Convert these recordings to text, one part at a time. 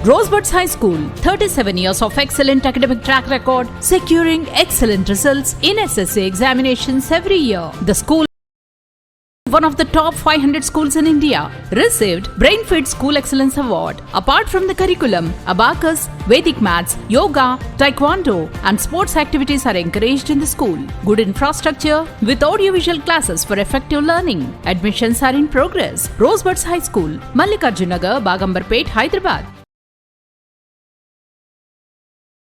Rosebuds High School, 37 years of excellent academic track record, securing excellent results in SSC examinations every year. The school, one of the top 500 schools in India, received Brainfeed School Excellence Award. Apart from the curriculum, abacus, Vedic maths, yoga, taekwondo and sports activities are encouraged in the school. Good infrastructure with audiovisual classes for effective learning. Admissions are in progress. Rosebuds High School, Mallikarjun Nagar, Bagambarpet, Hyderabad.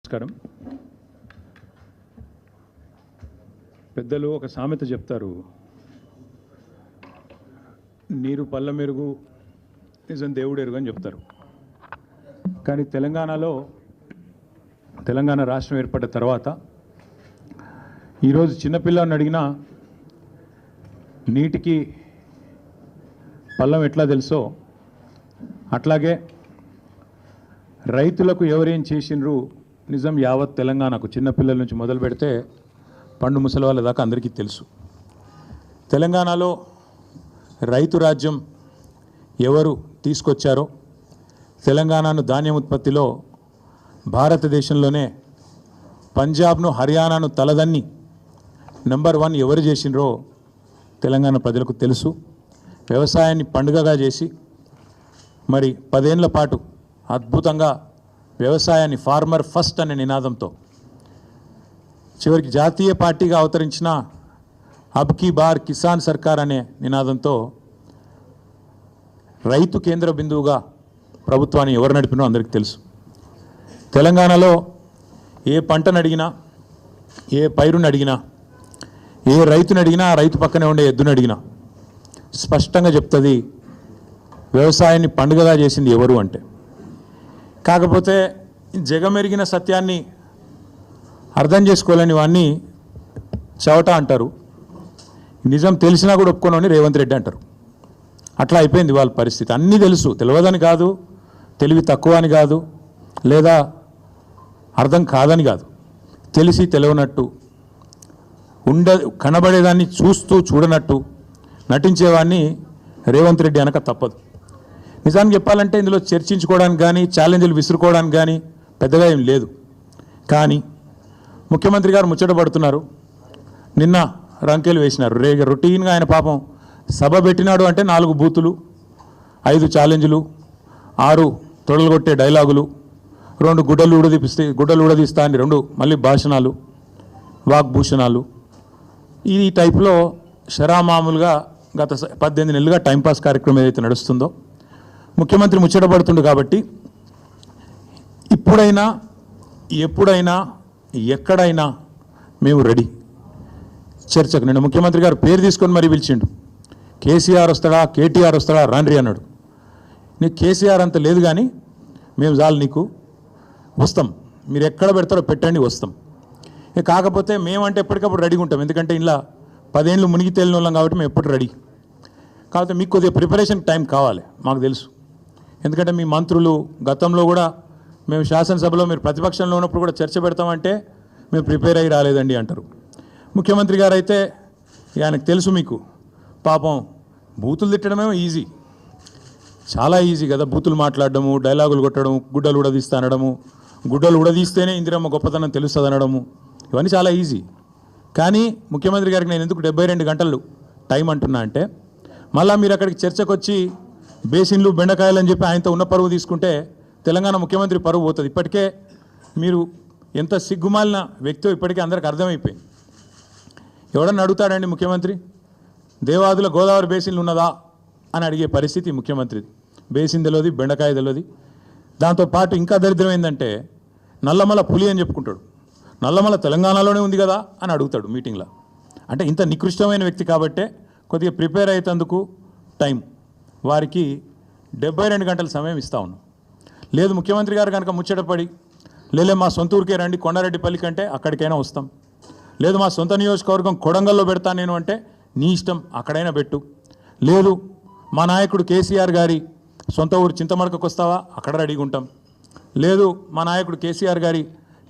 నమస్కారం. పెద్దలు ఒక సామెత చెప్తారు, నీరు పళ్ళ మెరుగు నిజం దేవుడు ఎరుగు అని చెప్తారు. కానీ తెలంగాణ రాష్ట్రం ఏర్పడ్డ తర్వాత ఈరోజు చిన్నపిల్లని అడిగినా నీటికి పళ్ళం ఎట్లా తెలుసో అట్లాగే రైతులకు ఎవరేం చేసినరు నిజం యావత్ తెలంగాణకు చిన్నపిల్లల నుంచి మొదలు పెడితే పండు ముసలి వాళ్ళ దాకా అందరికీ తెలుసు. తెలంగాణలో రైతు రాజ్యం ఎవరు తీసుకొచ్చారో, తెలంగాణను ధాన్యం ఉత్పత్తిలో భారతదేశంలోనే పంజాబ్ను హర్యానాను తలదన్ని నెంబర్ 1 ఎవరు చేసినరో తెలంగాణ ప్రజలకు తెలుసు. వ్యవసాయాన్ని పండుగగా చేసి మరి 10 ఏళ్ల పాటు అద్భుతంగా వ్యవసాయాన్ని ఫార్మర్ ఫస్ట్ అనే నినాదంతో చివరికి జాతీయ పార్టీగా అవతరించిన అబ్ కీ బార్ కిసాన్ సర్కార్ అనే నినాదంతో రైతు కేంద్ర బిందువుగా ప్రభుత్వాన్ని ఎవరు నడిపినో అందరికీ తెలుసు. తెలంగాణలో ఏ పంటను అడిగినా, ఏ పైరుని అడిగినా, ఏ రైతుని అడిగినా, ఆ రైతు పక్కనే ఉండే ఎద్దుని అడిగినా స్పష్టంగా చెప్తుంది వ్యవసాయాన్ని పండుగగా చేసింది ఎవరు అంటే. కాకపోతే జగమెరిగిన సత్యాన్ని అర్థం చేసుకోలేని వాడిని చవట అంటారు, నిజం తెలిసినా కూడా ఒప్పుకోనని రేవంత్ రెడ్డి అంటారు. అట్లా అయిపోయింది వాళ్ళ పరిస్థితి. అన్నీ తెలుసు, తెలియదని కాదు, తెలివి తక్కువ అని కాదు, లేదా అర్థం కాదని కాదు, తెలిసి తెలియనట్టు కనబడేదాన్ని చూస్తూ చూడనట్టు నటించేవాడిని రేవంత్ రెడ్డి అనక తప్పదు. నిజానికి చెప్పాలంటే ఇందులో చర్చించుకోవడానికి కానీ ఛాలెంజ్లు విసురుకోవడానికి కానీ పెద్దగా ఏం లేదు. కానీ ముఖ్యమంత్రి గారు ముచ్చట పడుతున్నారు, నిన్న రంకెలు వేసినారు. రొటీన్గా ఆయన పాపం సభ పెట్టినాడు అంటే 4 బూతులు, 5 ఛాలెంజ్లు, 6 తొడలు కొట్టే డైలాగులు, 2 గుడ్డలు ఊడదీస్తా అని 2 మళ్ళీ భాషణాలు, వాగ్భూషణాలు. ఈ టైప్లో షరామామూలుగా గత 18 నెలలుగా టైంపాస్ కార్యక్రమం ఏదైతే నడుస్తుందో ముఖ్యమంత్రి ముచ్చటపడుతుండు. కాబట్టి ఇప్పుడైనా ఎప్పుడైనా ఎక్కడైనా మేము రెడీ చర్చకు. నిన్న ముఖ్యమంత్రి గారు పేరు తీసుకొని మరీ పిలిచిండు. కేసీఆర్ వస్తాడా, కేటీఆర్ వస్తాడా, రాండ్రి అన్నాడు. నీకు కేసీఆర్ అంత లేదు కానీ మేము చాలు నీకు, వస్తాం, మీరు ఎక్కడ పెడతారో పెట్టండి, వస్తాం. కాకపోతే మేమంటే ఎప్పటికప్పుడు రెడీగా ఉంటాం, ఎందుకంటే ఇలా 10 ఏళ్ళు మునిగి తేలిన వాళ్ళం కాబట్టి మేము ఎప్పుడు రెడీ. కాకపోతే మీకు కొద్దిగా ప్రిపరేషన్ టైం కావాలి, మాకు తెలుసు. ఎందుకంటే మీ మంత్రులు గతంలో కూడా మేము శాసనసభలో మీరు ప్రతిపక్షంలో ఉన్నప్పుడు కూడా చర్చ పెడతామంటే మేము ప్రిపేర్ అయ్యి రాలేదండి అంటారు. ముఖ్యమంత్రి గారు అయితే ఆయనకు తెలుసు, మీకు పాపం బూతులు తిట్టడమేమో ఈజీ, చాలా ఈజీ కదా. బూతులు మాట్లాడడము, డైలాగులు కొట్టడం, గుడ్డలు ఉడదీస్తా అనడము, గుడ్డలు ఉడదీస్తేనే ఇందిరమ్మ గొప్పతనం తెలుస్తుంది అనడము, ఇవన్నీ చాలా ఈజీ. కానీ ముఖ్యమంత్రి గారికి నేను ఎందుకు 72 గంటలు టైం అంటున్నా అంటే, మళ్ళీ మీరు అక్కడికి చర్చకు వచ్చి బేసిన్లు బెండకాయలు అని చెప్పి ఆయనతో ఉన్న పరువు తీసుకుంటే తెలంగాణ ముఖ్యమంత్రి పరువు పోతుంది. ఇప్పటికే మీరు ఎంత సిగ్గుమాలిన వ్యక్తో ఇప్పటికే అందరికి అర్థమైపోయింది. ఎవడన్నా అడుగుతాడండి ముఖ్యమంత్రి, దేవాదుల గోదావరి బేసిన్లు ఉన్నదా అని అడిగే పరిస్థితి ముఖ్యమంత్రిది. బేసిన్ తెలియదు, బెండకాయ తెలియదు. దాంతోపాటు ఇంకా దరిద్రం ఏంటంటే నల్లమల పులి అని చెప్పుకుంటాడు. నల్లమల తెలంగాణలోనే ఉంది కదా అని అడుగుతాడు మీటింగ్లో. అంటే ఇంత నికృష్టమైన వ్యక్తి కాబట్టే కొద్దిగా ప్రిపేర్ అయ్యేందుకు టైం వారికి 72 గంటల సమయం ఇస్తా ఉన్నాం. లేదు ముఖ్యమంత్రి గారు కనుక ముచ్చటపడి లేలే మా సొంత ఊరికే రండి కొండారెడ్డిపల్లి కంటే అక్కడికైనా వస్తాం, లేదు మా సొంత నియోజకవర్గం కొడంగల్లో పెడతా నేను అంటే నీ ఇష్టం, అక్కడైనా పెట్టు. లేదు మా నాయకుడు కేసీఆర్ గారి సొంత ఊరు చింతమడకకు వస్తావా, అక్కడ రెడీగా ఉంటాం. లేదు మా నాయకుడు కేసీఆర్ గారి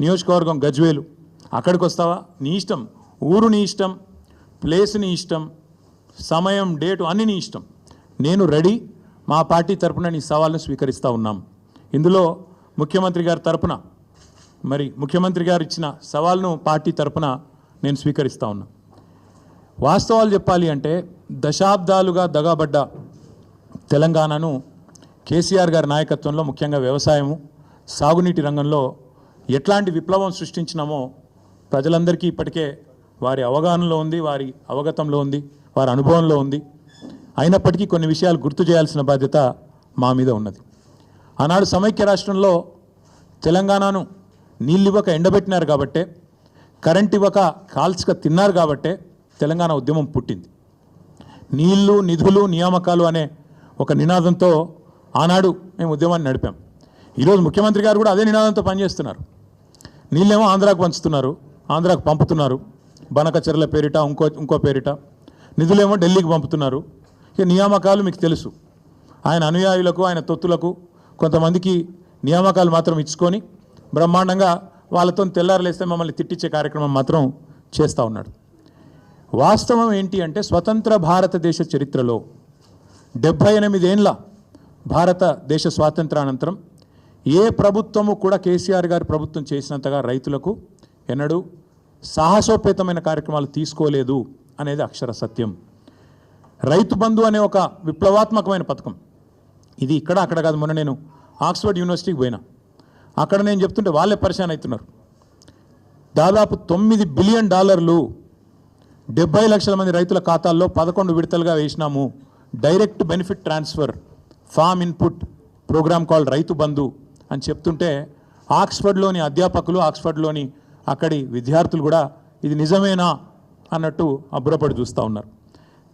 నియోజకవర్గం గజ్వేలు, అక్కడికి వస్తావా, నీ ఇష్టం. ఊరు నీ ఇష్టం, ప్లేస్ నీ ఇష్టం, సమయం డేటు అన్నీ నీ ఇష్టం. నేను రెడీ, మా పార్టీ తరపున నీ సవాల్ను స్వీకరిస్తూ ఉన్నాం. ఇందులో ముఖ్యమంత్రి గారి తరపున మరి ముఖ్యమంత్రి గారు ఇచ్చిన సవాల్ను పార్టీ తరపున నేను స్వీకరిస్తా ఉన్నా. వాస్తవాలు చెప్పాలి అంటే దశాబ్దాలుగా దగాబడ్డ తెలంగాణను కేసీఆర్ గారి నాయకత్వంలో ముఖ్యంగా వ్యవసాయము సాగునీటి రంగంలో ఎట్లాంటి విప్లవం సృష్టించినామో ప్రజలందరికీ ఇప్పటికే వారి అవగాహనలో ఉంది, వారి అవగతంలో ఉంది, వారి అనుభవంలో ఉంది. అయినప్పటికీ కొన్ని విషయాలు గుర్తు చేయాల్సిన బాధ్యత మా మీద ఉన్నది. ఆనాడు సమైక్య రాష్ట్రంలో తెలంగాణను నీళ్ళు ఇవ్వక ఎండబెట్టినారు కాబట్టే, కరెంట్ ఇవ్వక కాల్చక తిన్నారు కాబట్టే తెలంగాణ ఉద్యమం పుట్టింది. నీళ్లు, నిధులు, నియామకాలు అనే ఒక నినాదంతో ఆనాడు మేము ఉద్యమాన్ని నడిపాం. ఈరోజు ముఖ్యమంత్రి గారు కూడా అదే నినాదంతో పనిచేస్తున్నారు. నీళ్ళేమో ఆంధ్రాకు పంచుతున్నారు, ఆంధ్రాకు పంపుతున్నారు, బనకచెర్ల పేరిట ఇంకో పేరిట. నిధులేమో ఢిల్లీకి పంపుతున్నారు. ఇక నియామకాలు మీకు తెలుసు, ఆయన అనుయాయులకు, ఆయన తొత్తులకు కొంతమందికి నియామకాలు మాత్రం ఇచ్చుకొని బ్రహ్మాండంగా వాళ్ళతో తెల్లారలేస్తే మమ్మల్ని తిట్టించే కార్యక్రమం మాత్రం చేస్తూ ఉన్నాడు. వాస్తవం ఏంటి అంటే స్వతంత్ర భారతదేశ చరిత్రలో 78 ఏళ్ళ భారతదేశ స్వాతంత్రానంతరం ఏ ప్రభుత్వము కూడా కేసీఆర్ గారి ప్రభుత్వం చేసినంతగా రైతులకు ఎన్నడూ సాహసోపేతమైన కార్యక్రమాలు తీసుకోలేదు అనేది అక్షర సత్యం. రైతు బంధు అనే ఒక విప్లవాత్మకమైన పథకం, ఇది ఇక్కడ అక్కడ కాదు. మొన్న నేను ఆక్స్ఫర్డ్ యూనివర్సిటీకి పోయినా, అక్కడ నేను చెప్తుంటే వాళ్ళే పరిశాన్ అవుతున్నారు. దాదాపు $9 బిలియన్ 70 లక్షల మంది రైతుల ఖాతాల్లో 11 విడతలుగా వేసినాము. Direct benefit transfer farm input programme called Rythu Bandhu అని చెప్తుంటే ఆక్స్ఫర్డ్లోని అధ్యాపకులు, ఆక్స్ఫర్డ్లోని అక్కడి విద్యార్థులు కూడా ఇది నిజమేనా అన్నట్టు అబ్బురపడి చూస్తూ ఉన్నారు.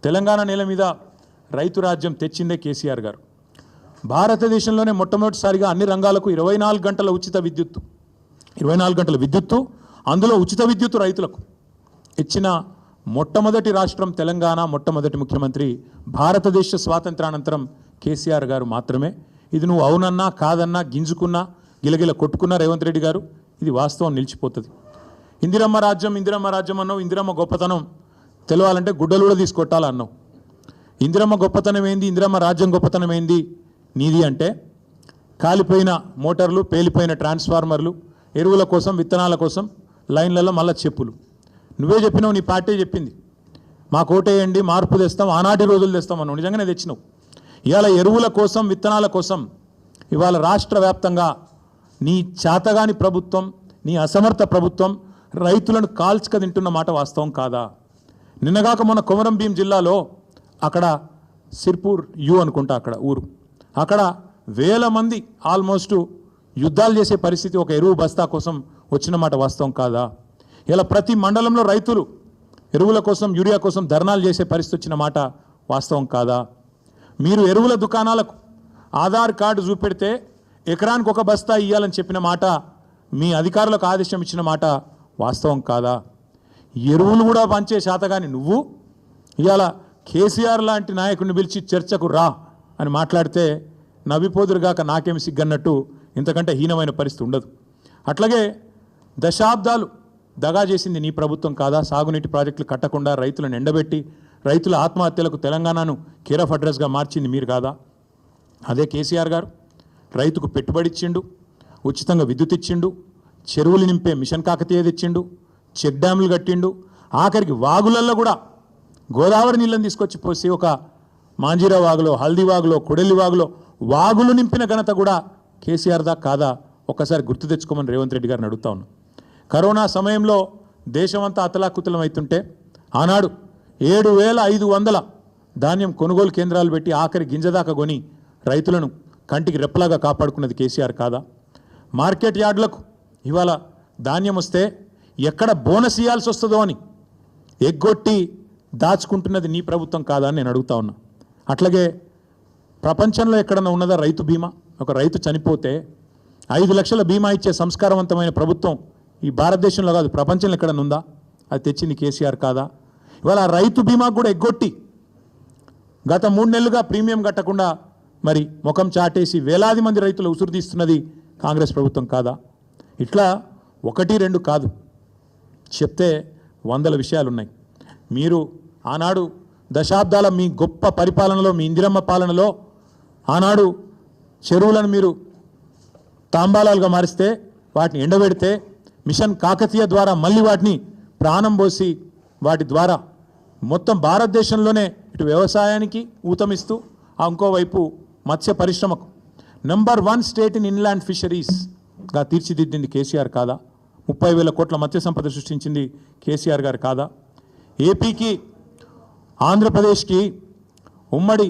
తెలంగాణ నేల మీద రైతు రాజ్యం తెచ్చిందే కేసీఆర్ గారు. భారతదేశంలోనే మొట్టమొదటిసారిగా అన్ని రంగాలకు 24 గంటల ఉచిత విద్యుత్తు, 24 గంటల విద్యుత్తు, అందులో ఉచిత విద్యుత్తు రైతులకు ఇచ్చిన మొట్టమొదటి రాష్ట్రం తెలంగాణ. మొట్టమొదటి ముఖ్యమంత్రి భారతదేశ స్వాతంత్రానంతరం కేసీఆర్ గారు మాత్రమే. ఇది నువ్వు అవునన్నా కాదన్నా, గింజుకున్నా గిలగిల కొట్టుకున్నా రేవంత్ రెడ్డి గారు, ఇది వాస్తవం నిలిచిపోతుంది. ఇందిరమ్మ రాజ్యం అన్నావు, ఇందిరమ్మ గొప్పతనం తెలవాలంటే గుడ్డలు కూడా తీసుకొట్టాలన్నావు. ఇందిరమ్మ గొప్పతనం ఏంది, ఇందిరమ్మ రాజ్యం గొప్పతనం ఏంది నీది అంటే కాలిపోయిన మోటార్లు, పేలిపోయిన ట్రాన్స్ఫార్మర్లు, ఎరువుల కోసం, విత్తనాల కోసం లైన్లలో మళ్ళా చెప్పులు. నువ్వే చెప్పినావు, నీ పార్టీ చెప్పింది, మాకు ఓటేయండి, మార్పు తెస్తాం, ఆనాటి రోజులు తెస్తాం అన్నావు. నిజంగానే తెచ్చినావు. ఇవాళ ఎరువుల కోసం, విత్తనాల కోసం ఇవాళ రాష్ట్ర వ్యాప్తంగా నీ చేతగాని ప్రభుత్వం, నీ అసమర్థ ప్రభుత్వం రైతులను కాల్చుక తింటున్న మాట వాస్తవం కాదా? నిన్నగాక మొన్న కొమరం భీం జిల్లాలో అక్కడ సిర్పూర్ అనుకుంటా అక్కడ ఊరు, అక్కడ వేల మంది ఆల్మోస్ట్ యుద్ధాలు చేసే పరిస్థితి ఒక ఎరువు బస్తా కోసం వచ్చిన మాట వాస్తవం కాదా? ఇలా ప్రతి మండలంలో రైతులు ఎరువుల కోసం, యూరియా కోసం ధర్నాలు చేసే పరిస్థితి వచ్చిన మాట వాస్తవం కాదా? మీరు ఎరువుల దుకాణాలకు ఆధార్ కార్డు చూపెడితే ఎకరానికి ఒక బస్తా ఇవ్వాలని చెప్పిన మాట, మీ అధికారులకు ఆదేశం ఇచ్చిన మాట వాస్తవం కాదా? ఎరువులు కూడా పంచే శాతగాని నువ్వు ఇవాళ కేసీఆర్ లాంటి నాయకుడిని పిలిచి చర్చకు రా అని మాట్లాడితే నవ్విపోదురుగాక నాకేమి సిగ్గన్నట్టు ఇంతకంటే హీనమైన పరిస్థితి ఉండదు. అట్లాగే దశాబ్దాలు దగా చేసింది నీ ప్రభుత్వం కాదా? సాగునీటి ప్రాజెక్టులు కట్టకుండా రైతులను ఎండబెట్టి రైతుల ఆత్మహత్యలకు తెలంగాణను కేర్ ఆఫ్ అడ్రస్గా మార్చింది మీరు కాదా? అదే కేసీఆర్ గారు రైతుకు పెట్టుబడి ఇచ్చిండు, ఉచితంగా విద్యుత్ ఇచ్చిండు, చెరువులు నింపే మిషన్ కాకతీయ తెచ్చిండు, చెక్ డ్యాములు కట్టిండు, ఆఖరికి వాగులల్లో కూడా గోదావరి నీళ్ళని తీసుకొచ్చి పోసి ఒక మాంజీరా వాగులో, హల్దీ వాగులో, కొడెల్లి వాగులో వాగులు నింపిన ఘనత కూడా కేసీఆర్ దా కాదా? ఒక్కసారి గుర్తు తెచ్చుకోమని రేవంత్ రెడ్డి గారిని అడుగుతా ఉన్నాను. కరోనా సమయంలో దేశమంతా అతలాకుతలం అవుతుంటే ఆనాడు 7,500 ధాన్యం కొనుగోలు కేంద్రాలు పెట్టి ఆఖరి గింజదాకా కొని రైతులను కంటికి రెప్పలాగా కాపాడుకున్నది కేసీఆర్ కాదా? మార్కెట్ యార్డులకు ఇవాళ ధాన్యం వస్తే ఎక్కడ బోనస్ ఇవ్వాల్సి వస్తుందో అని ఎగ్గొట్టి దాచుకుంటున్నది నీ ప్రభుత్వం కాదా అని నేను అడుగుతా ఉన్నా. అట్లాగే ప్రపంచంలో ఎక్కడన్నా ఉన్నదా రైతు బీమా? ఒక రైతు చనిపోతే 5 లక్షల బీమా ఇచ్చే సంస్కారవంతమైన ప్రభుత్వం ఈ భారతదేశంలో కాదు, ప్రపంచంలో ఎక్కడన్నా ఉందా? అది తెచ్చింది కేసీఆర్ కాదా? ఇవాళ రైతు బీమా కూడా ఎగ్గొట్టి గత 3 నెలలుగా ప్రీమియం కట్టకుండా మరి ముఖం చాటేసి వేలాది మంది రైతులు ఉసురు తీస్తున్నది కాంగ్రెస్ ప్రభుత్వం కాదా? ఇట్లా 1-2 కాదు, చెప్తే 100 విషయాలు ఉన్నాయి. మీరు ఆనాడు దశాబ్దాల మీ గొప్ప పరిపాలనలో, మీ ఇందిరమ్మ పాలనలో ఆనాడు చెరువులను మీరు తాంబాలాలుగా మారిస్తే వాటిని ఎండబెడితే మిషన్ కాకతీయ ద్వారా మళ్ళీ వాటిని ప్రాణం పోసి వాటి ద్వారా మొత్తం భారతదేశంలోనే ఇటు వ్యవసాయానికి ఊతమిస్తూ ఇంకోవైపు మత్స్య పరిశ్రమకు నెంబర్ 1 స్టేట్ ఇన్ ఇన్లాండ్ ఫిషరీస్గా తీర్చిదిద్దింది కేసీఆర్ కాదా? 30,000 కోట్ల మత్స్య సంపద సృష్టించింది కేసీఆర్ గారు కాదా? ఏపీకి ఆంధ్రప్రదేశ్కి ఉమ్మడి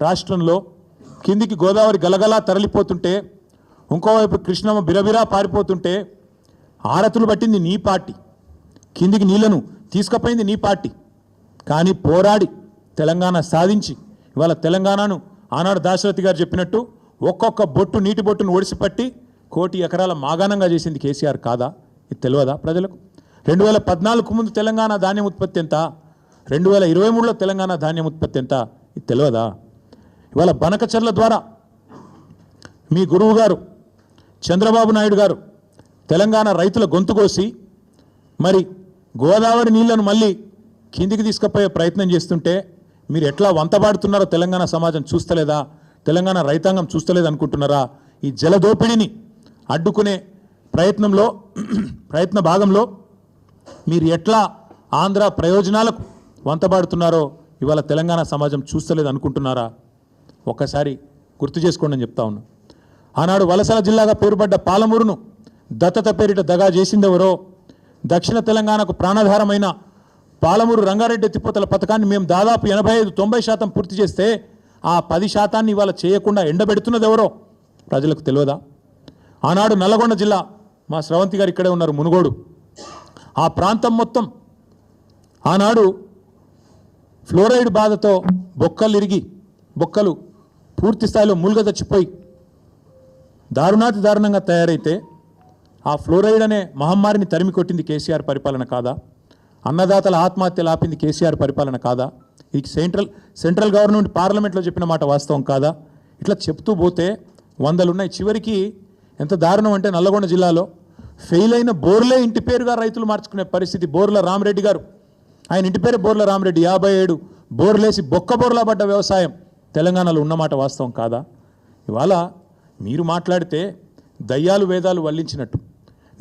రాష్ట్రంలో కిందికి గోదావరి గలగలా తరలిపోతుంటే ఇంకోవైపు కృష్ణమ్మ బిరబిరా పారిపోతుంటే ఆరతులు పట్టింది నీ పార్టీ, కిందికి నీళ్లను తీసుకుపోయింది నీ పార్టీ. కానీ పోరాడి తెలంగాణ సాధించి ఇవాళ తెలంగాణను ఆనాడు దాశరథి గారు చెప్పినట్టు ఒక్కొక్క బొట్టు నీటి బొట్టును ఒడిసిపట్టి 1 కోటి ఎకరాల మాగాణంగా చేసింది కేసీఆర్ కాదా? ఇది తెలియదా ప్రజలకు? 2014 ముందు తెలంగాణ ధాన్యం ఉత్పత్తి ఎంత? 2023లో తెలంగాణ ధాన్యం ఉత్పత్తి ఎంత? ఇది తెలియదా? ఇవాళ బనకచర్ల ద్వారా మీ గురువు గారు చంద్రబాబు నాయుడు గారు తెలంగాణ రైతుల గొంతు కోసి మరి గోదావరి నీళ్లను మళ్ళీ కిందికి తీసుకుపోయే ప్రయత్నం చేస్తుంటే మీరు ఎట్లా వంతబాడుతున్నారో తెలంగాణ సమాజం చూస్తలేదా? తెలంగాణ రైతాంగం చూస్తలేదు అనుకుంటున్నారా? ఈ జలదోపిడిని అడ్డుకునే ప్రయత్న భాగంలో మీరు ఎట్లా ఆంధ్ర ప్రయోజనాలకు వంతబాడుతున్నారో ఇవాళ తెలంగాణ సమాజం చూస్తలేదు అనుకుంటున్నారా? ఒక్కసారి గుర్తు చేసుకోండి అని చెప్తా ఉన్నా. ఆనాడు వలసల జిల్లాగా పేరుపడ్డ పాలమూరును దత్తత పేరిట దగా చేసిందెవరో, దక్షిణ తెలంగాణకు ప్రాణాధారమైన పాలమూరు రంగారెడ్డి ఎత్తిపోతల పథకాన్ని మేము దాదాపు 85-90% పూర్తి చేస్తే ఆ 10% ఇవాళ చేయకుండా ఎండబెడుతున్నది ఎవరో ప్రజలకు తెలియదా? ఆనాడు నల్లగొండ జిల్లా, మా స్రవంతి గారు ఇక్కడే ఉన్నారు, మునుగోడు, ఆ ప్రాంతం మొత్తం ఆనాడు ఫ్లోరైడ్ బాధతో బొక్కలు పూర్తి స్థాయిలో మూలుగ చచ్చిపోయి దారుణంగా తయారైతే ఆ ఫ్లోరైడ్ అనే మహమ్మారిని తరిమి కొట్టింది కేసీఆర్ పరిపాలన కాదా? అన్నదాతల ఆత్మహత్యలు ఆపింది కేసీఆర్ పరిపాలన కాదా? ఇది సెంట్రల్ గవర్నమెంట్ పార్లమెంట్లో చెప్పిన మాట వాస్తవం కాదా? ఇట్లా చెప్తూ పోతే 100 ఉన్నాయి. చివరికి ఎంత దారుణం అంటే నల్లగొండ జిల్లాలో ఫెయిల్ అయిన బోర్లే ఇంటి పేరుగా రైతులు మార్చుకునే పరిస్థితి. బోర్ల రామరెడ్డి గారు, ఆయన ఇంటి పేరు బోర్ల రామరెడ్డి, 57 బోర్లేసి బోర్లా పడ్డ వ్యవసాయం తెలంగాణలో ఉన్నమాట వాస్తవం కాదా? ఇవాళ మీరు మాట్లాడితే దయ్యాలు వేదాలు వల్లించినట్టు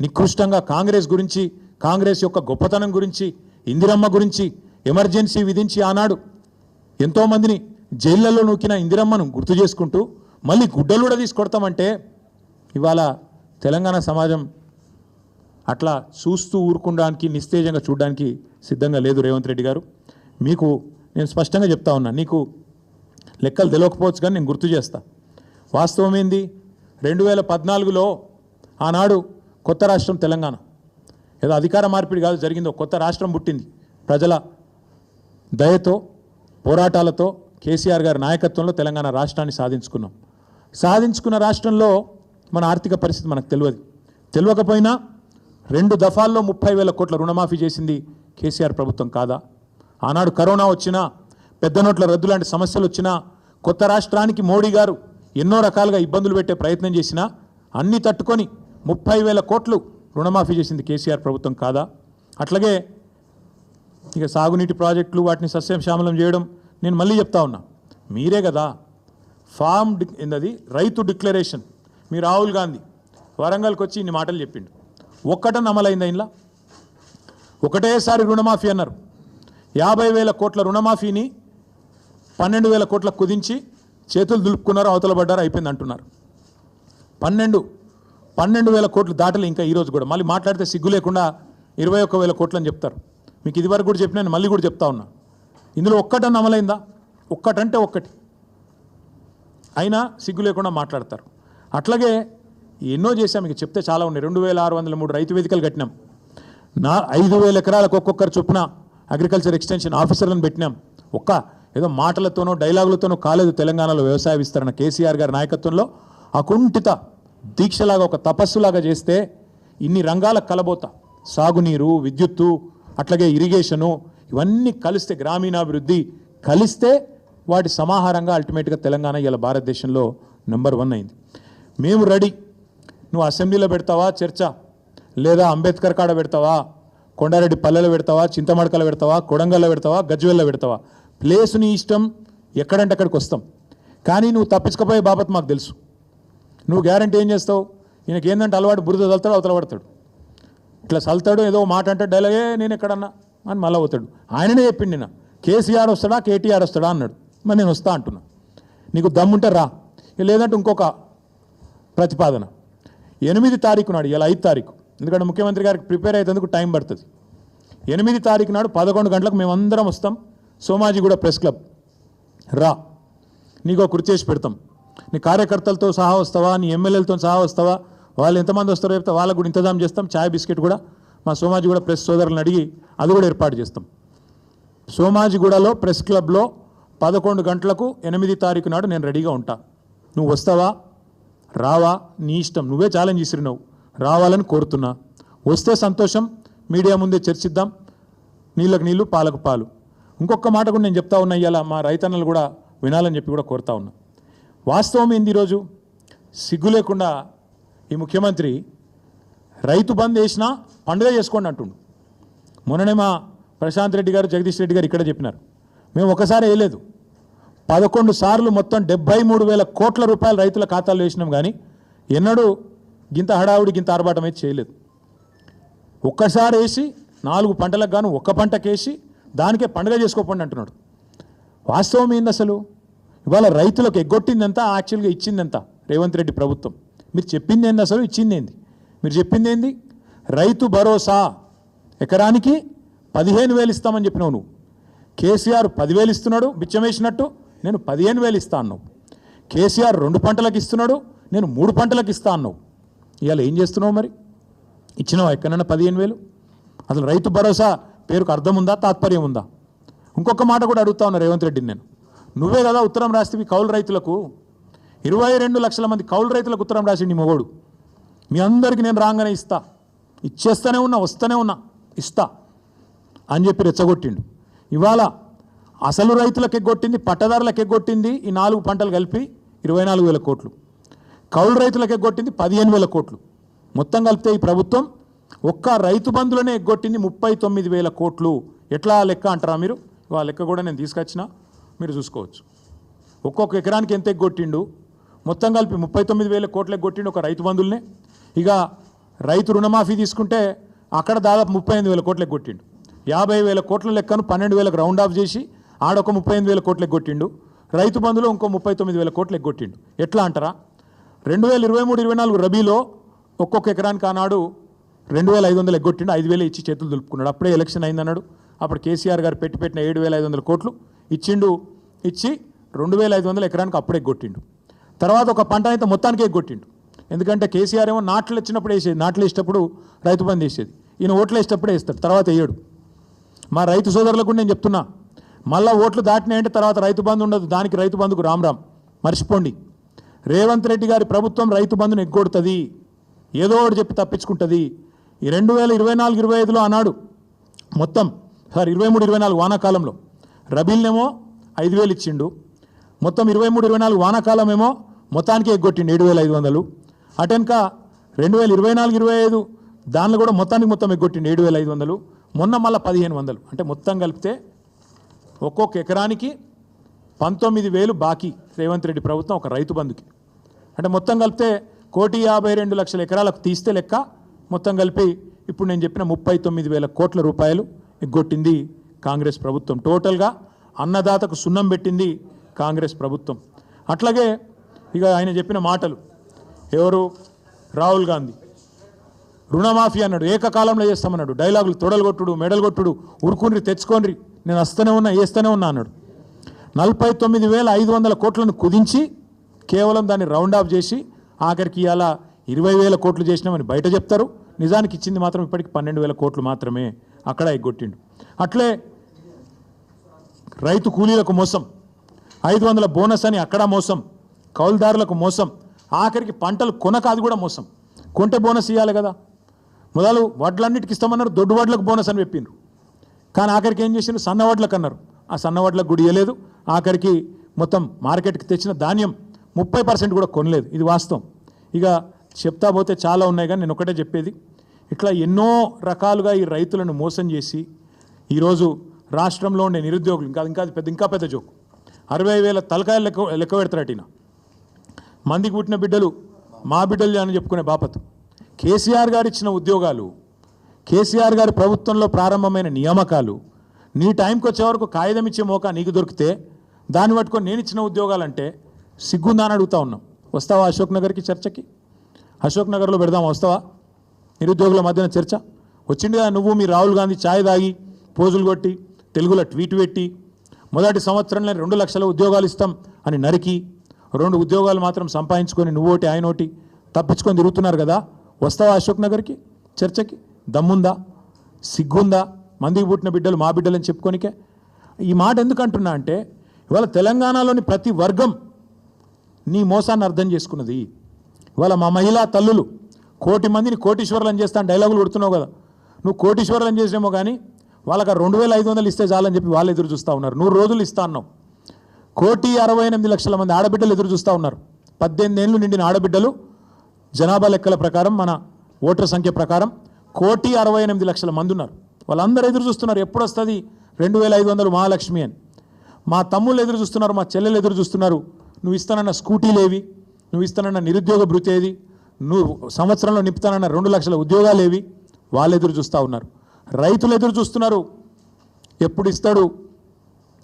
నికృష్టంగా కాంగ్రెస్ గురించి, కాంగ్రెస్ యొక్క గొప్పతనం గురించి, ఇందిరమ్మ గురించి ఎమర్జెన్సీ విధించి ఆనాడు ఎంతోమందిని జైళ్లలో నూకిన ఇందిరమ్మను గుర్తు చేసుకుంటూ మళ్ళీ గుడ్డలు కూడా తీసుకొడతామంటే ఇవాళ తెలంగాణ సమాజం అట్లా చూస్తూ ఊరుకోవడానికి, నిస్తేజంగా చూడడానికి సిద్ధంగా లేదు. రేవంత్ రెడ్డి గారు, మీకు నేను స్పష్టంగా చెప్తా ఉన్నా, నీకు లెక్కలు తెలియకపోవచ్చు కానీ నేను గుర్తు చేస్తా. వాస్తవం ఏంది? 2014లో ఆనాడు కొత్త రాష్ట్రం తెలంగాణ, ఏదో అధికార మార్పిడి కాదు జరిగిందో, కొత్త రాష్ట్రం పుట్టింది. ప్రజల దయతో, పోరాటాలతో, కేసీఆర్ గారి నాయకత్వంలో తెలంగాణ రాష్ట్రాన్ని సాధించుకున్న రాష్ట్రంలో మన ఆర్థిక పరిస్థితి మనకు తెలియకపోయినా 2 దఫాల్లో 30,000 కోట్ల రుణమాఫీ చేసింది కేసీఆర్ ప్రభుత్వం కాదా? ఆనాడు కరోనా వచ్చినా, పెద్ద నోట్ల రద్దు లాంటి సమస్యలు వచ్చినా, కొత్త రాష్ట్రానికి మోడీ గారు ఎన్నో రకాలుగా ఇబ్బందులు పెట్టే ప్రయత్నం చేసినా అన్నీ తట్టుకొని 30,000 కోట్లు రుణమాఫీ చేసింది కేసీఆర్ ప్రభుత్వం కాదా? అట్లాగే ఇక సాగునీటి ప్రాజెక్టులు వాటిని సస్యశ్యామలం చేయడం, నేను మళ్ళీ చెప్తా ఉన్నా, మీరే కదా ఏందది రైతు డిక్లరేషన్, మీ రాహుల్ గాంధీ వరంగల్కి వచ్చి ఇన్ని మాటలు చెప్పిండు. ఒక్కటని అమలైందా? ఇంట్లో ఒకటేసారి రుణమాఫీ అన్నారు. 50,000 కోట్ల రుణమాఫీని 12,000 కోట్ల కుదించి చేతులు దులుపుకున్నారు, అవతల పడ్డారు, అయిపోయింది అంటున్నారు. 12,000 కోట్లు దాటలు ఇంకా ఈరోజు కూడా. మళ్ళీ మాట్లాడితే సిగ్గు లేకుండా 21,000 కోట్లు అని చెప్తారు. మీకు ఇదివరకు కూడా చెప్పినా, మళ్ళీ కూడా చెప్తా ఉన్నా, ఇందులో ఒక్కటని అమలైందా? ఒక్కటంటే ఒక్కటి అయినా సిగ్గు లేకుండా మాట్లాడతారు. అట్లాగే ఎన్నో చేశాం, మీకు చెప్తే చాలా ఉన్నాయి. 2,603 రైతు వేదికలు కట్టినాం. 5,000 ఎకరాలకు ఒక్కొక్కరు చొప్పున అగ్రికల్చర్ ఎక్స్టెన్షన్ ఆఫీసర్లను పెట్టినాం. ఏదో మాటలతోనో డైలాగులతోనో కాలేదు తెలంగాణలో వ్యవసాయ విస్తరణ. కేసీఆర్ గారి నాయకత్వంలో అకుంఠిత దీక్షలాగా, ఒక తపస్సులాగా చేస్తే ఇన్ని రంగాల కలబోత, సాగునీరు, విద్యుత్తు, అట్లాగే ఇరిగేషను, ఇవన్నీ కలిస్తే, గ్రామీణాభివృద్ధి కలిస్తే వాటి సమాహారంగా అల్టిమేట్గా తెలంగాణ ఇలా భారతదేశంలో నెంబర్ 1 అయింది. మేము రెడీ. నువ్వు అసెంబ్లీలో పెడతావా చర్చ, లేదా అంబేద్కర్ కాడ పెడతావా, కొండారెడ్డి పల్లెలో పెడతావా, చింతమడకలో పెడతావా, కొడంగల్లో పెడతావా, గజ్వేల్లో పెడతావా, ప్లేసు నీ ఇష్టం, ఎక్కడంటే అక్కడికి వస్తాం. కానీ నువ్వు తప్పించుకపోయే బాబత్ మాకు తెలుసు. నువ్వు గ్యారంటీ ఏం చేస్తావు? ఈయనకి ఏంటంటే అలవాటు బురద చల్తాడు అవతల పడతాడు, ఇట్లా చల్తాడు, ఏదో మాట అంటే డైలాగే నేను ఎక్కడన్నా అని మళ్ళీ అవుతాడు. ఆయననే చెప్పిండి నిన్న కేసీఆర్ వస్తాడా కేటీఆర్ వస్తాడా అన్నాడు. మరి నేను వస్తా అంటున్నా, నీకు దమ్ముంటే రా, లేదంటే ఇంకొక ప్రతిపాదన 8 తారీఖు నాడు, ఇలా 5 తారీఖు, ఎందుకంటే ముఖ్యమంత్రి గారికి ప్రిపేర్ అయ్యేందుకు టైం పడుతుంది. 8 తారీఖు నాడు 11 గంటలకు మేమందరం వస్తాం, సోమాజిగూడ ప్రెస్ క్లబ్ రా, నీకు కుర్చీ చేసి పెడతాం. నీ కార్యకర్తలతో సహా వస్తావా, నీ ఎమ్మెల్యేలతో సహా వస్తావా, వాళ్ళు ఎంతమంది వస్తారో చెప్తే వాళ్ళకు కూడా ఇంతజాం చేస్తాం. ఛాయ్ బిస్కెట్ కూడా మా సోమాజిగూడ ప్రెస్ సోదరులను అడిగి అది కూడా ఏర్పాటు చేస్తాం. సోమాజిగూడలో ప్రెస్ క్లబ్లో 11 గంటలకు 8 తారీఖు నాడు నేను రెడీగా ఉంటా. నువ్వు వస్తావా రావా నీ ఇష్టం, నువ్వే ఛాలెంజ్ ఇసిరినావు, రావాలని కోరుతున్నా. వస్తే సంతోషం, మీడియా ముందే చర్చిద్దాం, నీళ్ళకు నీళ్ళు పాలకు పాలు. ఇంకొక మాట కూడా నేను చెప్తా ఉన్నా, ఇవాళ మా రైతన్నలు కూడా వినాలని చెప్పి కూడా కోరుతా ఉన్నా. వాస్తవం ఏంది, ఈరోజు సిగ్గు లేకుండా ఈ ముఖ్యమంత్రి రైతు బంద్ వేసినా పండుగ చేసుకోండి అంటుండు. మొన్ననే మా ప్రశాంత్ రెడ్డి గారు జగదీష్ రెడ్డి గారు ఇక్కడ చెప్పినారు, మేము ఒకసారి వేయలేదు, 11 సార్లు మొత్తం 73,000 కోట్ల రూపాయలు రైతుల ఖాతాల్లో వేసినాం, కానీ ఎన్నడూ గింత హడావుడి గింత ఆర్భాటం అయితే చేయలేదు. ఒక్కసారి వేసి 4 పంటలకు గాను ఒక్క పంటకేసి దానికే పండుగ చేసుకోకండి అంటున్నాడు. వాస్తవం ఏంది అసలు, ఇవాళ రైతులకు ఎగ్గొట్టిందంతా యాక్చువల్గా ఇచ్చిందంతా రేవంత్ రెడ్డి ప్రభుత్వం. మీరు చెప్పింది ఏంది అసలు, ఇచ్చింది ఏంది? మీరు చెప్పింది ఏంది? రైతు భరోసా ఎకరానికి 15,000 ఇస్తామని చెప్పినావు నువ్వు. కేసీఆర్ 10,000 ఇస్తున్నాడు బిచ్చమేసినట్టు, నేను 15,000 ఇస్తా అన్నావు. కేసీఆర్ 2 పంటలకు ఇస్తున్నాడు, నేను 3 పంటలకు ఇస్తా అన్నావు. ఇవాళ ఏం చేస్తున్నావు మరి? ఇచ్చినావు ఎక్కడన్నా 15,000? అసలు రైతు భరోసా పేరుకు అర్థం ఉందా, తాత్పర్యం ఉందా? ఇంకొక మాట కూడా అడుగుతా ఉన్నా రేవంత్ రెడ్డిని నేను, నువ్వే కదా ఉత్తరం రాస్తేవి కౌలు రైతులకు, 22 లక్షల మంది కౌలు రైతులకు ఉత్తరం రాసి నీ మొగోడు, మీ అందరికీ నేను రాగానే ఇస్తా, ఇచ్చేస్తూనే ఉన్నా, వస్తూనే ఉన్నా, ఇస్తా అని చెప్పి రెచ్చగొట్టిండు. ఇవాళ అసలు రైతులకు ఎగ్గొట్టింది, పట్టదారులకు ఎగ్గొట్టింది ఈ 4 పంటలు కలిపి 24,000 కోట్లు, కౌలు రైతులకు ఎగ్గొట్టింది 15,000 కోట్లు. మొత్తం కలిపితే ఈ ప్రభుత్వం ఒక్క రైతు బంధులోనే ఎగ్గొట్టింది 39,000 కోట్లు. ఎట్లా లెక్క అంటారా మీరు? ఆ లెక్క కూడా నేను తీసుకొచ్చిన, మీరు చూసుకోవచ్చు. ఒక్కొక్క ఎకరానికి ఎంత ఎగ్గొట్టిండు, మొత్తం కలిపి 39,000 కోట్లు ఎగ్గొట్టిండు ఒక రైతు బంధువులనే. ఇక రైతు రుణమాఫీ తీసుకుంటే అక్కడ దాదాపు 38,000 కోట్లు ఎగ్గొట్టిండు. 50,000 కోట్ల లెక్కను 12,000కు రౌండ్ ఆఫ్ చేసి ఆడొక 38,000 కోట్లు ఎగ్గొట్టిండు. రైతు బంధులో ఇంకో 39,000 కోట్లు ఎగ్గొట్టిండు. ఎట్లా అంటారా? 2023-24 రబీలో ఒక్కొక్క ఎకరానికి ఆనాడు 2,500 ఎగ్గొట్టిండు, 5,000 ఇచ్చి చేతులు దులుపుకున్నాడు. అప్పుడే ఎలక్షన్ అయిందన్నాడు. అప్పుడు కేసీఆర్ గారు పెట్టిన 7,500 కోట్లు ఇచ్చిండు, ఇచ్చి 2,500 ఎకరానికి అప్పుడే ఎగ్గొట్టిండు. తర్వాత ఒక పంట అయితే మొత్తానికి ఎగ్గొట్టిండు. ఎందుకంటే కేసీఆర్ ఏమో నాట్లు వచ్చినప్పుడు వేసేది, నాట్లు వేసేటప్పుడు రైతు బంధు వేసేది, ఈయన ఓట్లు వేసేటప్పుడే వేస్తాడు, తర్వాత వేయడు. మా రైతు సోదరులకు నేను చెప్తున్నా, మళ్ళీ ఓట్లు దాటినాయంటే తర్వాత రైతు బంధు ఉండదు, దానికి రైతు బంధుకు రామ్ మర్చిపోండి. రేవంత్ రెడ్డి గారి ప్రభుత్వం రైతు బంధును ఎగ్గొడుతుంది, ఏదో ఒకటి చెప్పి తప్పించుకుంటుంది. ఈ 2024-25లో అన్నాడు మొత్తం 23-24 వానాకాలంలో రబీల్నేమో 5,000 ఇచ్చిండు, మొత్తం 23-24 వానాకాలం ఏమో మొత్తానికి ఎగ్గొట్టిండు 7,500. అటెనక 2024-25 దానిలో కూడా మొత్తం ఎగ్గొట్టిండు 7,500. మొన్న మళ్ళీ 1,500. అంటే మొత్తం కలిపితే ఒక్కొక్క ఎకరానికి 19,000 బాకీ రేవంత్ రెడ్డి ప్రభుత్వం ఒక రైతు బంధుకి. అంటే మొత్తం కలిపితే 1,52,00,000 ఎకరాలకు తీస్తే లెక్క మొత్తం కలిపి ఇప్పుడు నేను చెప్పిన 39,000 కోట్ల రూపాయలు ఎగ్గొట్టింది కాంగ్రెస్ ప్రభుత్వం. టోటల్గా అన్నదాతకు సున్నం పెట్టింది కాంగ్రెస్ ప్రభుత్వం. అట్లాగే ఇక ఆయన చెప్పిన మాటలు, ఎవరు రాహుల్ గాంధీ రుణమాఫీ అన్నాడు, ఏకకాలంలో చేస్తామన్నాడు, డైలాగులు తొడలు కొట్టుడు మెడలు కొట్టుడు, ఉరుకుని తెచ్చుకోండి, నేను వస్తూనే ఉన్నా వేస్తూనే ఉన్నా అన్నాడు. 49,500 కోట్లను కుదించి కేవలం దాన్ని రౌండ్ ఆఫ్ చేసి ఆఖరికి ఇవాళ 20,000 కోట్లు చేసినామని బయట చెప్తారు, నిజానికి ఇచ్చింది మాత్రం ఇప్పటికి 12,000 కోట్లు మాత్రమే, అక్కడ ఎగ్గొట్టిండు. అట్లే రైతు కూలీలకు మోసం, 500 బోనస్ అని అక్కడ మోసం, కౌలుదారులకు మోసం, ఆఖరికి పంటలు కొనక అది కూడా మోసం. కొంటే బోనస్ ఇవ్వాలి కదా, మొదలు వడ్లన్నిటికి ఇస్తామన్నారు, దొడ్డు వడ్లకు బోనస్ అని చెప్పిండ్రు, కానీ ఆఖరికి ఏం చేసిండ్రు, సన్న వడ్లకు అన్నారు, ఆ సన్న వడ్లకు కూడా ఇవ్వలేదు. ఆఖరికి మొత్తం మార్కెట్కి తెచ్చిన ధాన్యం 30% కూడా కొనలేదు. ఇది వాస్తవం. ఇక చెప్తా పోతే చాలా ఉన్నాయి, కానీ నేను ఒకటే చెప్పేది, ఇట్లా ఎన్నో రకాలుగా ఈ రైతులను మోసం చేసి ఈరోజు రాష్ట్రంలో ఉండే నిరుద్యోగులు ఇంకా పెద్ద జోకు, 60,000 తలకాయలు లెక్క పెడతారట. మందికి పుట్టిన బిడ్డలు మా బిడ్డలు అని చెప్పుకునే బాపతు. కేసీఆర్ గారు ఇచ్చిన ఉద్యోగాలు, కేసీఆర్ గారి ప్రభుత్వంలో ప్రారంభమైన నియామకాలు నీ టైంకి వచ్చే వరకు కాగితం ఇచ్చే మోకా నీకు దొరికితే దాన్ని పట్టుకొని నేను ఇచ్చిన ఉద్యోగాలంటే సిగ్గుందా అని అడుగుతా ఉన్నాం. వస్తావా అశోక్ నగర్కి చర్చకి? అశోక్ నగర్లో పెడదాం, వస్తావా? నిరుద్యోగుల మధ్యన చర్చ వచ్చింది కదా. నువ్వు మీ రాహుల్ గాంధీ ఛాయ్ తాగి పోజులు కొట్టి తెలుగులో ట్వీట్ పెట్టి మొదటి సంవత్సరంలో 2 లక్షల ఉద్యోగాలు ఇస్తాం అని నరికి 2 ఉద్యోగాలు మాత్రం సంపాదించుకొని నువ్వోటి ఆయనోటి తప్పించుకొని తిరుగుతున్నారు కదా. వస్తావా అశోక్ నగర్కి చర్చకి? దమ్ముందా? సిగ్గుందా? మందికి పుట్టిన బిడ్డలు మా బిడ్డలని చెప్పుకోనికే. ఈ మాట ఎందుకు అంటున్నా అంటే ఇవాళ తెలంగాణలోని ప్రతి వర్గం నీ మోసాన్ని అర్థం చేసుకున్నది. ఇవాళ మా మహిళా తల్లులు 1 కోటి మందిని కోటీశ్వరులను చేస్తాను డైలాగులు కొడుతున్నావు కదా. నువ్వు కోటీశ్వరులను చేసినేమో కానీ వాళ్ళకి 2500 ఇస్తే చాలని చెప్పి వాళ్ళు ఎదురు చూస్తూ ఉన్నారు. 100 రోజులు ఇస్తా అన్నావు. 1,68,00,000 మంది ఆడబిడ్డలు ఎదురు చూస్తూ ఉన్నారు. 18 ఏళ్ళు నిండిన ఆడబిడ్డలు జనాభా లెక్కల ప్రకారం మన ఓటర్ సంఖ్య ప్రకారం 1,68,00,000 మంది ఉన్నారు. వాళ్ళందరూ ఎదురు చూస్తున్నారు ఎప్పుడు వస్తుంది 2,500 మహాలక్ష్మి అని. మా తమ్ముళ్ళు ఎదురు చూస్తున్నారు, మా చెల్లెలు ఎదురు చూస్తున్నారు. నువ్వు ఇస్తానన్న స్కూటీలేవి, నువ్వు ఇస్తానన్న నిరుద్యోగ భృతి ఏది, నువ్వు సంవత్సరంలో నింపుతానన్న 2 లక్షల ఉద్యోగాలు ఏవి, వాళ్ళు ఎదురు చూస్తూ ఉన్నారు. రైతులు ఎదురు చూస్తున్నారు ఎప్పుడు ఇస్తాడు,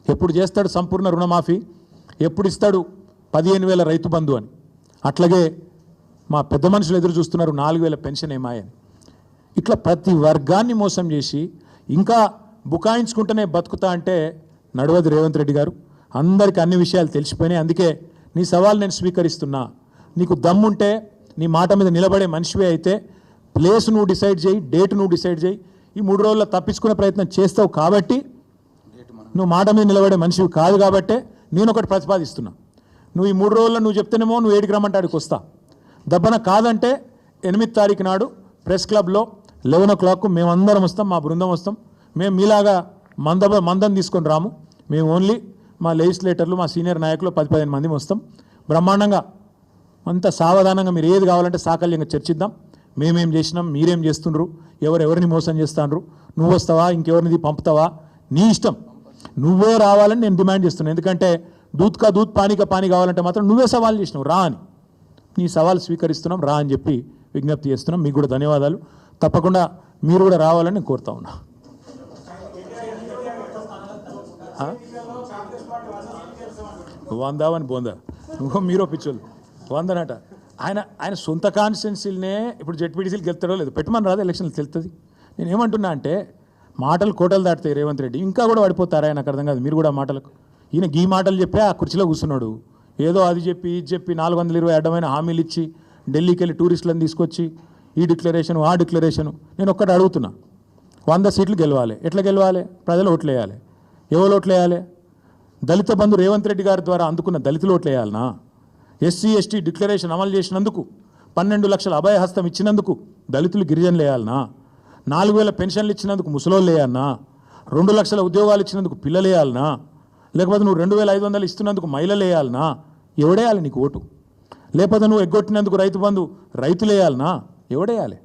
ఎప్పుడు చేస్తాడు సంపూర్ణ రుణమాఫీ, ఎప్పుడు ఇస్తాడు 15,000 రైతు బంధు అని. అట్లాగే మా పెద్ద మనుషులు ఎదురు చూస్తున్నారు 4,000 పెన్షన్ ఏమాయని. ఇట్లా ప్రతి వర్గాన్ని మోసం చేసి ఇంకా బుకాయించుకుంటూనే బతుకుతా అంటే నడవదు రేవంత్ రెడ్డి గారు. అందరికీ అన్ని విషయాలు తెలిసిపోయినాయి. అందుకే నీ సవాల్ నేను స్వీకరిస్తున్నా. నీకు దమ్ముంటే నీ మాట మీద నిలబడే మనిషివే అయితే ప్లేస్ నువ్వు డిసైడ్ చేయి, డేట్ నువ్వు డిసైడ్ చేయి. ఈ 3 రోజుల్లో తప్పించుకునే ప్రయత్నం చేస్తావు కాబట్టి, నువ్వు మాట మీద నిలబడే మనిషివి కాదు కాబట్టే నేను ఒకటి ప్రతిపాదిస్తున్నా. నువ్వు ఈ 3 రోజుల్లో నువ్వు చెప్తేనేమో నువ్వు 7కి రమ్మంటే ఆడికి వస్తా. దబ్బన కాదంటే 8 తారీఖు నాడు ప్రెస్ క్లబ్లో 11 o'clock మేమందరం వస్తాం, మా బృందం వస్తాం. మేము మీలాగా మందం తీసుకొని రాము. మేము ఓన్లీ మా లెజిస్లేటర్లు, మా సీనియర్ నాయకులు 10-15 మంది వస్తాం. బ్రహ్మాండంగా అంత సావధానంగా మీరు ఏది కావాలంటే సాకల్యంగా చర్చిద్దాం. మేమేం చేసినాం, మీరేం చేస్తుండ్రు, ఎవరెవరిని మోసం చేస్తాండ్రు, నువ్వు వస్తావా ఇంకెవరిని పంపుతావా నీ ఇష్టం. నువ్వే రావాలని నేను డిమాండ్ చేస్తున్నాను. ఎందుకంటే దూత్ కా దూత్ పానీ కా పానీ కావాలంటే మాత్రం నువ్వే సవాల్ చేసినావు, రా అని. నీ సవాల్ స్వీకరిస్తున్నాం, రా అని చెప్పి విజ్ఞప్తి చేస్తున్నాం. మీకు కూడా ధన్యవాదాలు. తప్పకుండా మీరు కూడా రావాలని నేను కోరుతా ఉన్నా. వందావని బోందా ఇంకో మీరు పిచ్చోళ్ళు వందనట. ఆయన సొంత కాన్స్టిట్యున్సీలనే ఇప్పుడు జెడ్పీటీసీలు గెలుతాడో లేదు పెట్టమని రాదు, ఎలక్షన్లు తెలుస్తుంది. నేను ఏమంటున్నా అంటే మాటలు కోటలు దాటుతాయి. రేవంత్ రెడ్డి ఇంకా కూడా పడిపోతారా? ఆయనకు అర్థం కాదు. మీరు కూడా మాటలకు ఈయన గీ మాటలు చెప్పి ఆ కుర్చీలో కూర్చున్నాడు. ఏదో అది చెప్పి ఇది చెప్పి 420 అడ్డమైన హామీలు ఇచ్చి ఢిల్లీకి వెళ్ళి టూరిస్టులను తీసుకొచ్చి ఈ డిక్లరేషన్ ఆ డిక్లరేషను. నేను ఒక్కటి అడుగుతున్నా, 100 సీట్లు గెలవాలి. ఎట్లా గెలవాలి? ప్రజలు ఓట్లు వేయాలి. ఎవరు ఓట్లు వేయాలి? దళిత బంధు రేవంత్ రెడ్డి గారి ద్వారా అందుకున్న దళితులు ఓట్లు వేయాలనా? ఎస్సీ ఎస్టీ డిక్లరేషన్ అమలు చేసినందుకు 12 లక్షల అభయహస్తం ఇచ్చినందుకు దళితులు గిరిజనులు వేయాలనా? 4,000 పెన్షన్లు ఇచ్చినందుకు ముసలోళ్ళు వేయాలనా? 2 లక్షల ఉద్యోగాలు ఇచ్చినందుకు పిల్లలు వేయాలనా? లేకపోతే నువ్వు 2,500 ఇస్తున్నందుకు మహిళలు వేయాలనా? ఎవడేయాలి నీకు ఓటు? లేకపోతే నువ్వు ఎగ్గొట్టినందుకు రైతు బంధు రైతులు వేయాలనా? ఎవడేయాలి?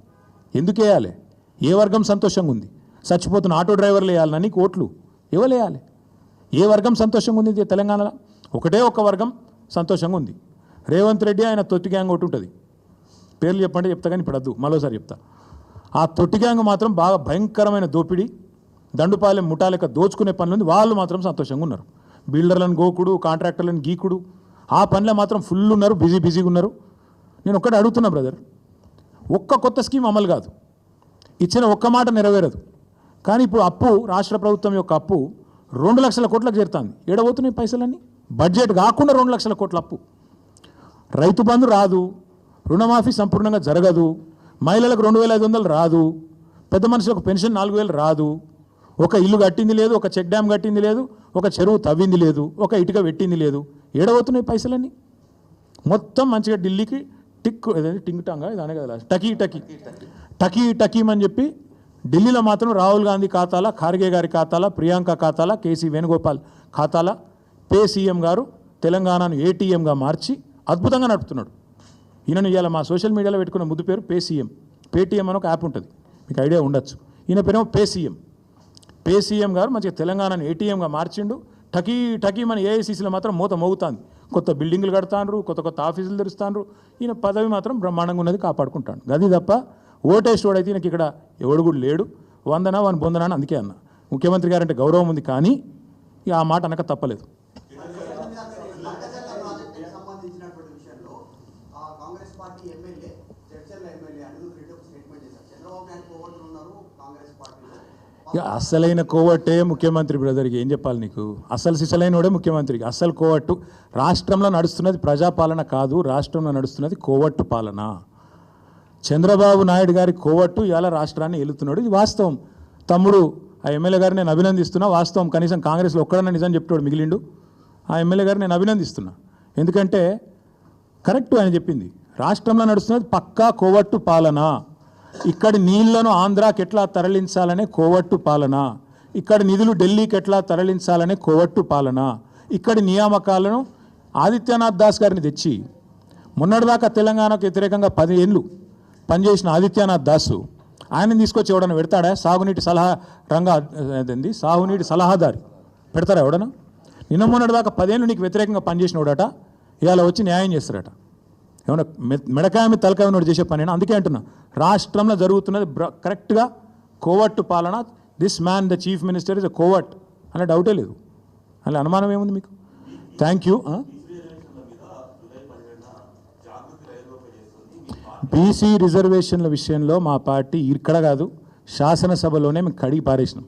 ఎందుకు వేయాలి? ఏ వర్గం సంతోషంగా ఉంది? చచ్చిపోతున్న ఆటో డ్రైవర్లు వేయాలనా నీకు ఓట్లు? ఎవరు వేయాలి? ఏ వర్గం సంతోషంగా ఉంది తెలంగాణలో? ఒకటే ఒక వర్గం సంతోషంగా ఉంది. రేవంత్ రెడ్డి ఆయన తొట్టి గ్యాంగ్ ఒకటి ఉంటుంది. పేర్లు చెప్పంటే చెప్తా కానీ ఇప్పుడు వద్దు, మరోసారి చెప్తా. ఆ తొట్టి గ్యాంగ్ మాత్రం బాగా భయంకరమైన దోపిడీ, దండుపాలెం ముఠాలెక్క దోచుకునే పనులు ఉంది. వాళ్ళు మాత్రం సంతోషంగా ఉన్నారు. బిల్డర్లను గోకుడు, కాంట్రాక్టర్లను గీకుడు, ఆ పనిలో మాత్రం ఫుల్ ఉన్నారు, బిజీగా ఉన్నారు. నేను ఒక్కటి అడుగుతున్నా బ్రదర్, ఒక్క కొత్త స్కీమ్ అమలు కాదు, ఇచ్చిన ఒక్క మాట నెరవేరదు. కానీ ఇప్పుడు అప్పు, రాష్ట్ర ప్రభుత్వం యొక్క అప్పు 2 లక్షల కోట్లకు చేరుతుంది. ఏడబోతున్నాయి పైసలన్నీ? బడ్జెట్ కాకుండా 2 లక్షల కోట్ల అప్పు. రైతు బంధు రాదు, రుణమాఫీ సంపూర్ణంగా జరగదు, మహిళలకు 2,500 రాదు, పెద్ద మనుషులకు పెన్షన్ 4,000 రాదు, ఒక ఇల్లు కట్టింది లేదు, ఒక చెక్ డ్యామ్ కట్టింది లేదు, ఒక చెరువు తవ్వింది లేదు, ఒక ఇటుక పెట్టింది లేదు. ఏడబోతున్నాయి పైసలన్నీ? మొత్తం మంచిగా ఢిల్లీకి టింగ్ టాంగా ఇదానే కదా టకీమని చెప్పి ఢిల్లీలో మాత్రం రాహుల్ గాంధీ ఖాతాల, ఖార్గే గారి ఖాతాల, ప్రియాంక ఖాతాల, కేసీ వేణుగోపాల్ ఖాతాల పే సీఎం గారు తెలంగాణను ఏటీఎంగా మార్చి అద్భుతంగా నడుపుతున్నాడు. ఈయనను ఇవాళ మా సోషల్ మీడియాలో పెట్టుకున్న ముద్దు పేరు పే సీఎం. పేటీఎం అని ఒక యాప్ ఉంటుంది, మీకు ఐడియా ఉండొచ్చు. ఈయన పేరేమో పే సీఎం. పే సీఎం గారు మంచిగా తెలంగాణను ఏటీఎంగా మార్చిండు, టకీ టకీ మన ఏఐసీసీలో మాత్రం మూత మోగుతాంది. కొత్త బిల్డింగులు కడతాండ్రు, కొత్త కొత్త ఆఫీసులు తెరుస్తాండ్రు. ఈయన పదవి మాత్రం బ్రహ్మాండంగా ఉన్నది, కాపాడుకుంటాడు. గది తప్ప ఓటేసేవాడైతే ఈయనకి ఇక్కడ ఎవడు కూడా లేడు. వందనా వాని బొందనా అని అందుకే అన్న. ముఖ్యమంత్రి గారంటే గౌరవం ఉంది, కానీ ఇక ఆ మాట అనక తప్పలేదు. ఇక అస్సలైన కోవట్టే ముఖ్యమంత్రి బ్రదర్కి ఏం చెప్పాలి నీకు. అసలు సిసలైనోడే ముఖ్యమంత్రికి. అసలు కోవట్టు రాష్ట్రంలో నడుస్తున్నది ప్రజాపాలన కాదు, రాష్ట్రంలో నడుస్తున్నది కోవట్టు పాలన. చంద్రబాబు నాయుడు గారి కోవట్టు ఇవాళ రాష్ట్రాన్ని ఏలుతున్నాడు. ఇది వాస్తవం. తమ్ముడు ఆ ఎమ్మెల్యే గారిని నేను అభినందిస్తున్నా. వాస్తవం, కనీసం కాంగ్రెస్లో ఒక్కడన్నా నిజం చెప్తాడు మిగిలిండు. ఆ ఎమ్మెల్యే గారిని నేను అభినందిస్తున్నా. ఎందుకంటే కరెక్ట్ ఆయన చెప్పింది. రాష్ట్రంలో నడుస్తున్నది పక్కా కోవట్టు పాలన. ఇక్కడి నీళ్లను ఆంధ్రాకి ఎట్లా తరలించాలనే కోవట్టు పాలన, ఇక్కడి నిధులు ఢిల్లీకి ఎట్లా తరలించాలనే కోవట్టు పాలన, ఇక్కడి నియామకాలను ఆదిత్యనాథ్ దాస్ గారిని తెచ్చి మొన్నటిదాకా తెలంగాణకు వ్యతిరేకంగా 10 ఏళ్ళు పనిచేసిన ఆదిత్యనాథ్ దాసు ఆయనని తీసుకొచ్చి ఎవడన్నా పెడతాడా? సాగునీటి సలహాదారి పెడతారా ఎవడన్నా? నిన్న మొన్నటిదాకా 10 ఏళ్ళు నీకు వ్యతిరేకంగా పనిచేసిన వాడట ఇవాళ వచ్చి న్యాయం చేస్తారట. ఏమన్నా మెడకాయ మీద తలకాయ ఉన్నోడు చేసే పని. అందుకే అంటున్నా, రాష్ట్రంలో జరుగుతున్నది కరెక్ట్గా కోవట్టు పాలన. This man the chief minister is a coward అనే డౌటే లేదు. అలా అనుమానం ఏముంది మీకు? Thank you. బీసీ రిజర్వేషన్ల విషయంలో మా పార్టీ ఇక్కడ కాదు, శాసనసభలోనే మేము కడిగి పారేసినాం.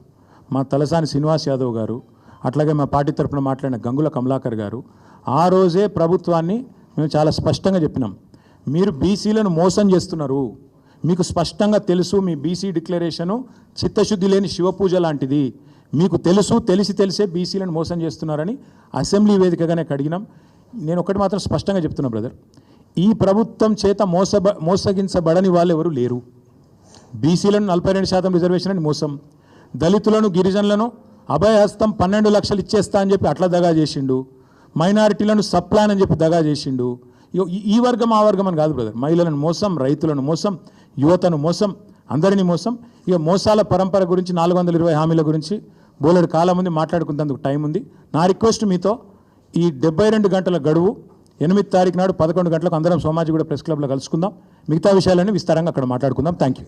మా తలసాని శ్రీనివాస్ యాదవ్ గారు, అట్లాగే మా పార్టీ తరఫున మాట్లాడిన గంగుల కమలాకర్ గారు ఆ రోజే ప్రభుత్వాన్ని మేము చాలా స్పష్టంగా చెప్పినాం, మీరు బీసీలను మోసం చేస్తున్నారు. మీకు స్పష్టంగా తెలుసు, మీ బీసీ డిక్లరేషను చిత్తశుద్ధి లేని శివపూజ లాంటిది. మీకు తెలుసు, తెలిసే బీసీలను మోసం చేస్తున్నారని అసెంబ్లీ వేదికగానే కడిగినాం. నేను ఒకటి మాత్రం స్పష్టంగా చెప్తున్నా బ్రదర్, ఈ ప్రభుత్వం చేత మోసగించబడని వాళ్ళు ఎవరు లేరు. బీసీలను 42% రిజర్వేషన్ అని మోసం, దళితులను గిరిజనులను అభయహస్తం 12 లక్షలు ఇచ్చేస్తా అని చెప్పి అట్లా దగా చేసిండు, మైనారిటీలను సప్లాన్ అని చెప్పి దగా చేసిండు. ఈ వర్గం ఆ వర్గం అని కాదు బ్రదర్, మహిళలను మోసం, రైతులను మోసం, యువతను మోసం, అందరినీ మోసం. ఇక మోసాల పరంపర గురించి 420 హామీల గురించి బోలెడు కాలం ఉంది, మాట్లాడుకునేందుకు టైం ఉంది. నా రిక్వెస్ట్ మీతో, ఈ 72 గంటల గడువు 8 తారీఖు నాడు 11 గంటలకు అందరం సోమాజిగూడ ప్రెస్ క్లబ్లో కలుసుకుందాం. మిగతా విషయాలన్నీ విస్తారంగా అక్కడ మాట్లాడుకుందాం. Thank you.